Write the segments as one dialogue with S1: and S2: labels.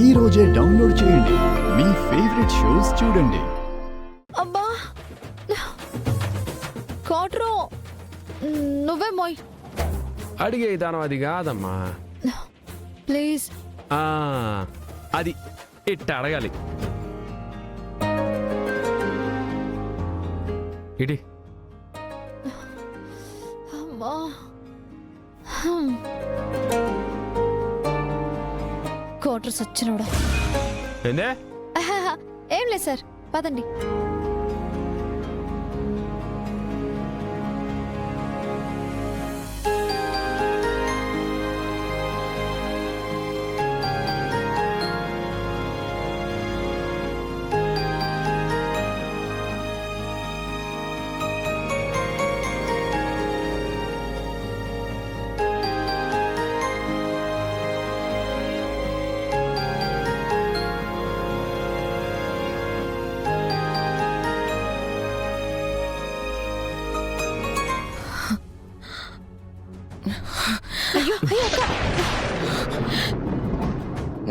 S1: ఈ రోజే డౌన్లోడ్ చేయండి. మీ ఫేవరెట్ షోస్ చూడండి.
S2: అబ్బా కోట్రో నువ్వే మోయ్.
S3: అడిగే విధానం అది కాదమ్మా.
S2: ప్లీజ్.
S3: అది ఇట్ట అడగాలి. ఇడి
S2: అమ్మా కోట్ర సచ్చినోడా.
S3: ఏందే?
S2: ఏం లేదు సార్, పదండి.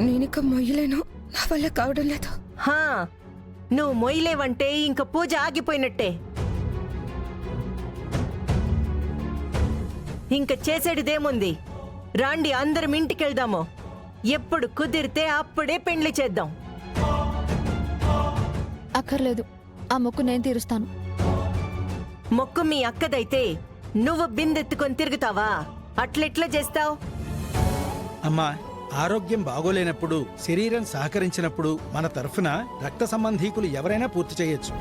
S4: నేనిక మొయ్యలేను, నా వల్ల కావడం లేదు.
S5: నువ్వు మొయ్యలేవంటే ఇంక పూజ ఆగిపోయినట్టే. ఇంక చేసేటిదేముంది? రాండి, అందరం ఇంటికెళ్దాము. ఎప్పుడు కుదిరితే అప్పుడే పెండ్లి చేద్దాం.
S2: అక్కర్లేదు, ఆ మొక్కు నేను తీరుస్తాను.
S5: మొక్కు మీ అక్కదైతే నువ్వు బిందెత్తుకొని తిరుగుతావా? అట్లెట్లా చేస్తావు?
S6: అమ్మా, ఆరోగ్యం బాగోలేనప్పుడు, శరీరం సహకరించినప్పుడు మన తరఫున రక్త సంబంధీకులు ఎవరైనా పూర్తి చేయొచ్చు.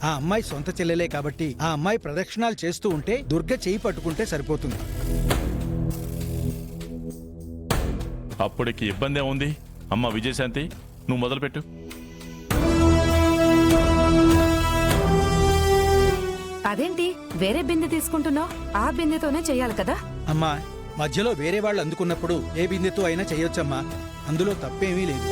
S6: ఆ అమ్మాయి సొంత చెల్లెలే కాబట్టి ఆ అమ్మాయి ప్రదక్షిణాలు చేస్తూ ఉంటే దుర్గ చేయి పట్టుకుంటే సరిపోతుంది.
S7: అప్పటికి ఇబ్బంది ఏముంది? అమ్మ విజయశాంతి, నువ్వు మొదలుపెట్టు.
S4: అదేంటి వేరే బిందె తీసుకుంటున్నావు? ఆ బిందెతోనే చెయ్యాలి కదా.
S6: అమ్మా, మధ్యలో వేరే వాళ్ళు అందుకున్నప్పుడు ఏ బిందెతో అయినా చేయొచ్చమ్మా, అందులో తప్పేమీ లేదు.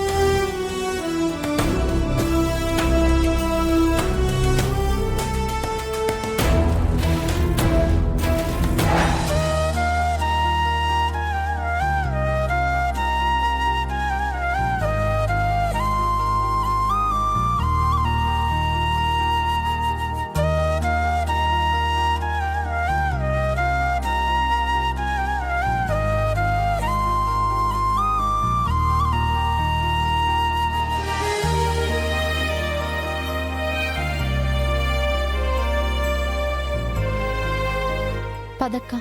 S2: పదక్క.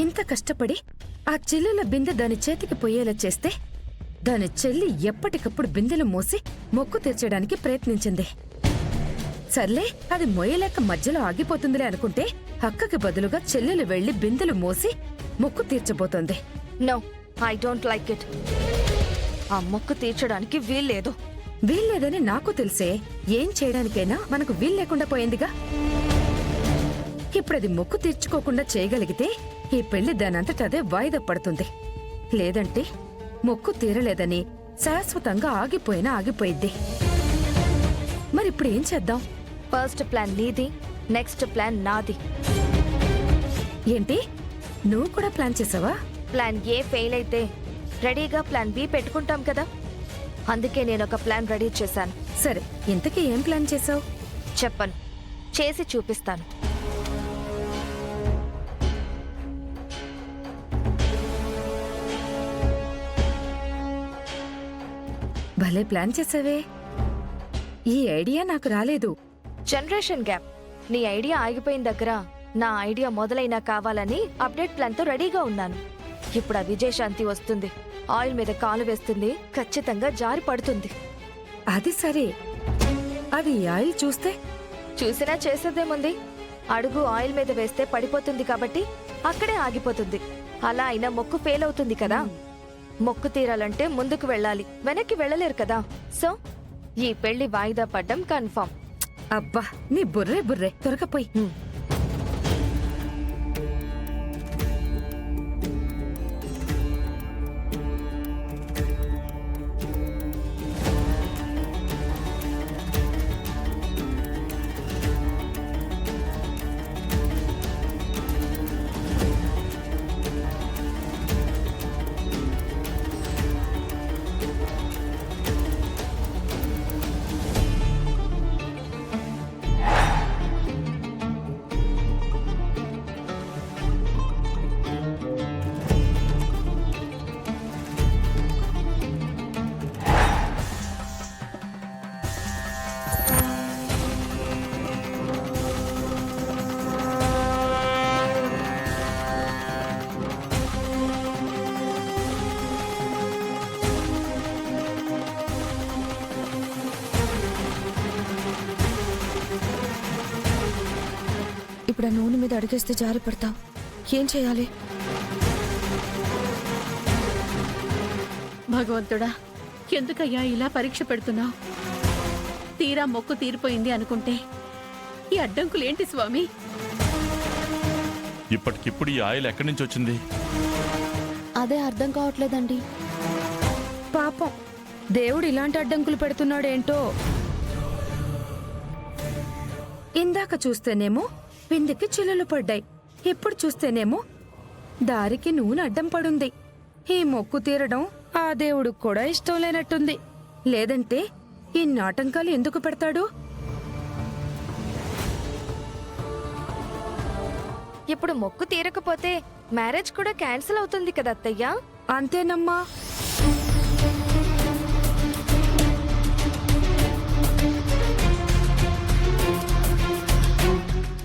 S4: ఇంత కష్టపడి ఆ చెల్లెల బిందె దాని చేతికి పోయేలా చేస్తే దాని చెల్లి ఎప్పటికప్పుడు బిందెలు మోసి మొక్కు తీర్చడానికి ప్రయత్నించింది. సర్లే, అది మొయ్యలేక మధ్యలో ఆగిపోతుందిలే అనుకుంటే అక్కకి బదులుగా చెల్లెలు వెళ్లి బిందెలు మోసి మొక్కు తీర్చబోతోంది.
S8: No, I don't like it. ఆ మొక్కు తీర్చడానికి వీల్లేదు.
S4: వీల్లేదని నాకు తెలిసే. ఏం చేయడానికైనా మనకు వీలు లేకుండా పోయిందిగా. ఇప్పుడది మొక్కు తీర్చుకోకుండా చేయగలిగితే ఈ పెళ్లి దానంతటదే వాయిదా పడుతుంది. లేదంటే మొక్కు తీరలేదని శాశ్వతంగా ఆగిపోయినా ఆగిపోయిద్ది. మరిప్పుడు ఏం చేద్దాం?
S8: ఫస్ట్ ప్లాన్ నీది, నెక్స్ట్ ప్లాన్ నాది.
S4: ఏంటి, నువ్వు కూడా ప్లాన్ చేసావా?
S8: ప్లాన్ ఏ ఫెయిల్ అయితే రెడీగా ప్లాన్ బి పెట్టుకుంటాం కదా, అందుకే నేను ఒక ప్లాన్ రెడీ చేశాను.
S4: సరే, ఇంతకీ ఏం ప్లాన్ చేసావు?
S8: చెప్పను, చేసి చూపిస్తాను.
S4: భలే ప్లాన్ చేసావే. ఈ ఐడియా నాకు రాలేదు.
S8: Generation gap. నీ ఐడియా ఆగిపోయిన దగ్గర నా ఐడియా మొదలైనా కావాలని అప్డేట్ ప్లాన్ తో రెడీగా ఉన్నాను. ఇప్పుడు ఆ విజయశాంతి వస్తుంది, ఆయిల్ మీద కాలు వేస్తుంది, ఖచ్చితంగా జారి పడుతుంది.
S4: అది సరే, అది ఆయిల్ చూస్తే?
S8: చూసినా చేసేదేముంది, అడుగు ఆయిల్ మీద వేస్తే పడిపోతుంది కాబట్టి అక్కడే ఆగిపోతుంది. అలా అయినా మొక్కు ఫెయిల్ అవుతుంది కదా. మొక్కు తీరాలంటే ముందుకు వెళ్ళాలి, వెనక్కి వెళ్ళలేరు కదా. సో ఈ పెళ్లి వాయిదా పడ్డం కన్ఫర్మ్.
S4: అబ్బా నీ బుర్రే బుర్రే త్వరగా పోయి.
S8: ఇప్పుడు ఆ నూనె మీద అడిగేస్తే జారి పడతావు. ఏం చేయాలి?
S9: భగవంతుడా, ఎందుకయ్యా ఇలా పరీక్ష పెడుతున్నావు? తీరా మొక్కు తీరిపోయింది అనుకుంటే ఈ అడ్డంకులేంటి స్వామి?
S7: ఇప్పటికిప్పుడు ఈ ఆయిల్ ఎక్కడి నుంచి వచ్చింది?
S2: అదే అర్థం కావట్లేదండి.
S4: పాపం దేవుడు ఇలాంటి అడ్డంకులు పెడుతున్నాడేంటో. ఇందాక చూస్తేనేమో బిందెకి చిల్లులు పడ్డాయి, ఇప్పుడు చూస్తేనేమో దారికి నూనె అడ్డం పడుంది. ఈ మొక్కు తీరడం ఆ దేవుడికి కూడా ఇష్టం లేనట్టుంది. లేదంటే ఈ నాటంకాలు ఎందుకు పెడతాడు?
S8: ఇప్పుడు మొక్కు తీరకపోతే మ్యారేజ్ కూడా క్యాన్సిల్ అవుతుంది కదా అత్తయ్య.
S4: అంతేనమ్మా.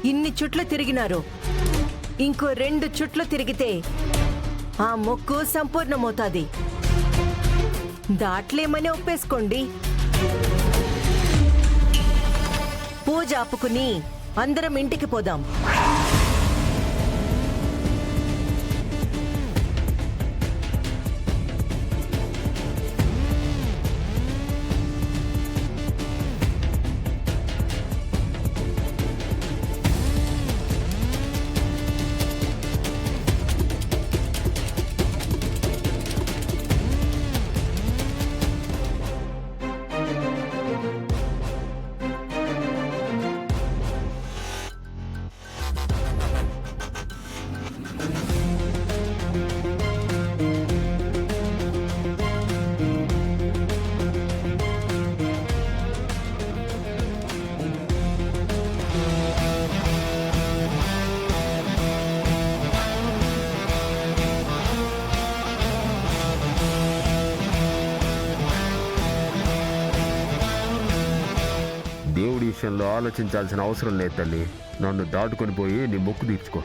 S5: ఇన్ని చుట్లు తిరిగినారు, ఇంకో 2 చుట్లు తిరిగితే ఆ మొక్కు సంపూర్ణమవుతాది. దాట్లేమని ఒప్పేసుకోండి. పూజ ఆపుకుని అందరం ఇంటికి పోదాం.
S3: దేవుడి విషయంలో ఆలోచించాల్సిన అవసరం లేదు తల్లి. నన్ను దాటుకొని పోయి నీ మొక్కు తీర్చుకో.